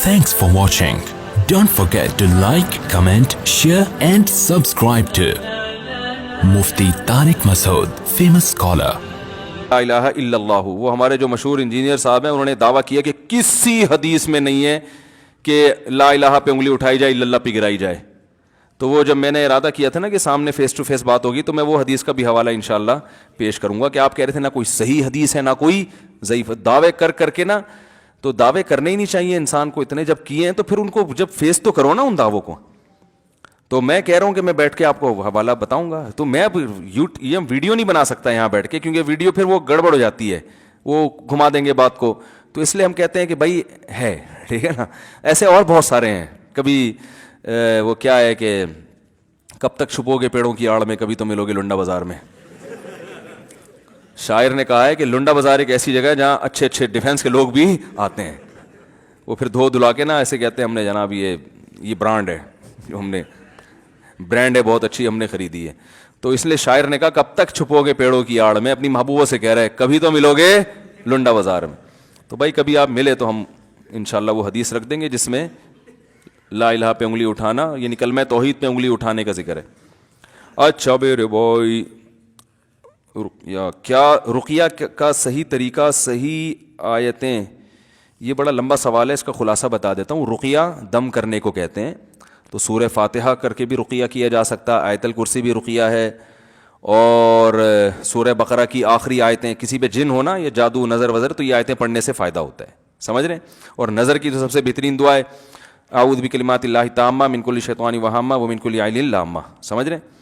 Thanks for watching. Don't forget to like, comment, share and subscribe to Mufti Tariq Masood, famous scholar. لا الہ الا اللہ. وہ ہمارے جو مشہور انجینئر صاحب ہیں انہوں نے دعویٰ کیا کہ کسی حدیث میں نہیں ہے کہ لا الہ پہ انگلی اٹھائی جائے الا اللہ پہ گرائی جائے. تو وہ جب میں نے ارادہ کیا تھا نا کہ سامنے فیس ٹو فیس بات ہوگی تو میں وہ حدیث کا بھی حوالہ انشاءاللہ پیش کروں گا کہ آپ کہہ رہے تھے نہ کوئی صحیح حدیث ہے نہ کوئی ضعیف. دعوے کر کے نا تو دعوے کرنے ہی نہیں چاہیے انسان کو. اتنے جب کیے ہیں تو پھر ان کو جب فیس تو کرو نا ان دعووں کو. تو میں کہہ رہا ہوں کہ میں بیٹھ کے آپ کو حوالہ بتاؤں گا. تو میں اب یہ ویڈیو نہیں بنا سکتا یہاں بیٹھ کے کیونکہ ویڈیو پھر وہ گڑبڑ ہو جاتی ہے, وہ گھما دیں گے بات کو. تو اس لیے ہم کہتے ہیں کہ بھائی ہے, ٹھیک ہے نا. ایسے اور بہت سارے ہیں. کبھی وہ کیا ہے کہ کب تک چھپو گے پیڑوں کی آڑ میں, کبھی تو ملو گے لنڈا بازار میں. شاعر نے کہا ہے کہ لنڈا بازار ایک ایسی جگہ ہے جہاں اچھے اچھے ڈیفینس کے لوگ بھی آتے ہیں. وہ پھر دھو دھلا کے نا ایسے کہتے ہیں ہم نے جناب یہ برانڈ ہے جو ہم نے برانڈ ہے بہت اچھی ہم نے خریدی ہے. تو اس لیے شاعر نے کہا کب تک چھپو گے پیڑوں کی آڑ میں, اپنی محبوبہ سے کہہ رہے کبھی تو ملو گے لنڈا بازار میں. تو بھائی کبھی آپ ملے تو ہم انشاءاللہ وہ حدیث رکھ دیں گے جس میں لا الہ پہ انگلی اٹھانا یعنی کلمہ توحید پہ انگلی اٹھانے کا ذکر ہے. اچھا میرے بھائی کیا رقیہ کا صحیح طریقہ, صحیح آیتیں, یہ بڑا لمبا سوال ہے, اس کا خلاصہ بتا دیتا ہوں. رقیہ دم کرنے کو کہتے ہیں. تو سورہ فاتحہ کر کے بھی رقیہ کیا جا سکتا, آیت الکرسی بھی رقیہ ہے, اور سورہ بقرہ کی آخری آیتیں, کسی پہ جن ہونا یا جادو نظر وزر تو یہ آیتیں پڑھنے سے فائدہ ہوتا ہے, سمجھ رہے ہیں. اور نظر کی تو سب سے بہترین دعا ہے اعوذ بکلمات اللہ التامہ من کل شیطان وہامہ ومن کل عین لامہ, سمجھ رہے ہیں.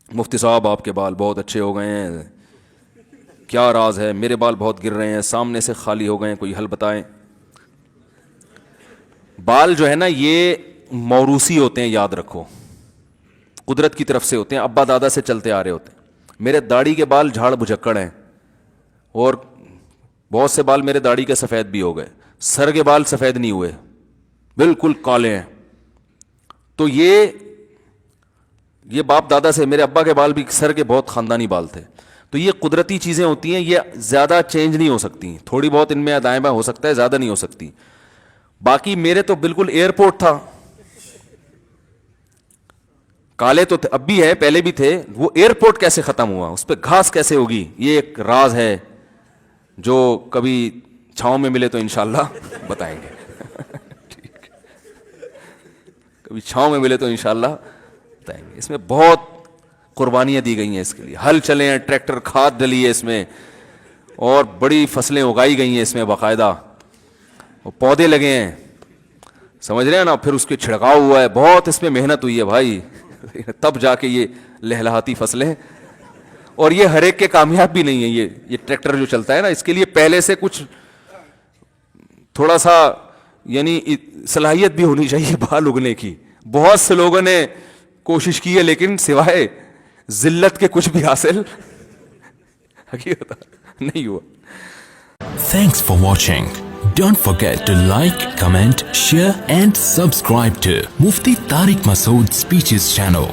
مفتی صاحب آپ کے بال بہت اچھے ہو گئے ہیں, کیا راز ہے؟ میرے بال بہت گر رہے ہیں, سامنے سے خالی ہو گئے ہیں, کوئی حل بتائیں. بال جو ہے نا یہ موروثی ہوتے ہیں, یاد رکھو, قدرت کی طرف سے ہوتے ہیں, ابا دادا سے چلتے آ رہے ہوتے ہیں. میرے داڑھی کے بال جھاڑ بھجکڑ ہیں اور بہت سے بال میرے داڑھی کے سفید بھی ہو گئے, سر کے بال سفید نہیں ہوئے, بالکل کالے ہیں. تو یہ باپ دادا سے, میرے ابا کے بال بھی سر کے بہت خاندانی بال تھے. تو یہ قدرتی چیزیں ہوتی ہیں, یہ زیادہ چینج نہیں ہو سکتی, تھوڑی بہت ان میں دائیں بائیں ہو سکتا ہے, زیادہ نہیں ہو سکتی. باقی میرے تو بالکل ایئرپورٹ تھا, کالے تو اب بھی ہے, پہلے بھی تھے. وہ ایئرپورٹ کیسے ختم ہوا, اس پہ گھاس کیسے ہوگی, یہ ایک راز ہے جو کبھی چھاؤں میں ملے تو انشاءاللہ بتائیں گے. کبھی چھاؤں میں ملے تو انشاءاللہ بتائیں گے. اس میں بہت قربانیاں دی گئی ہیں اس کے لیے, ہل چلے ہیں, ٹریکٹر, کھاد ڈلی ہے اس میں, اور بڑی فصلیں اگائی گئی ہیں اس میں باقاعدہ, پودے لگے ہیں, سمجھ رہے ہیں نا. پھر اس کے چھڑکاؤ ہوا ہے, بہت اس میں محنت ہوئی ہے بھائی, تب جا کے یہ لہلہاتی فصلیں. اور یہ ہر ایک کے کامیاب بھی نہیں ہے. یہ ٹریکٹر جو چلتا ہے نا, اس کے لیے پہلے سے کچھ تھوڑا سا یعنی صلاحیت بھی ہونی چاہیے بال اگنے کی. بہت سے لوگوں نے کوشش کی ہے لیکن سوائے ذلت کے کچھ بھی حاصل حقیقت نہیں ہوا. Thanks for watching. Don't forget to like, comment, share and subscribe to Mufti Tariq Masood Speeches channel.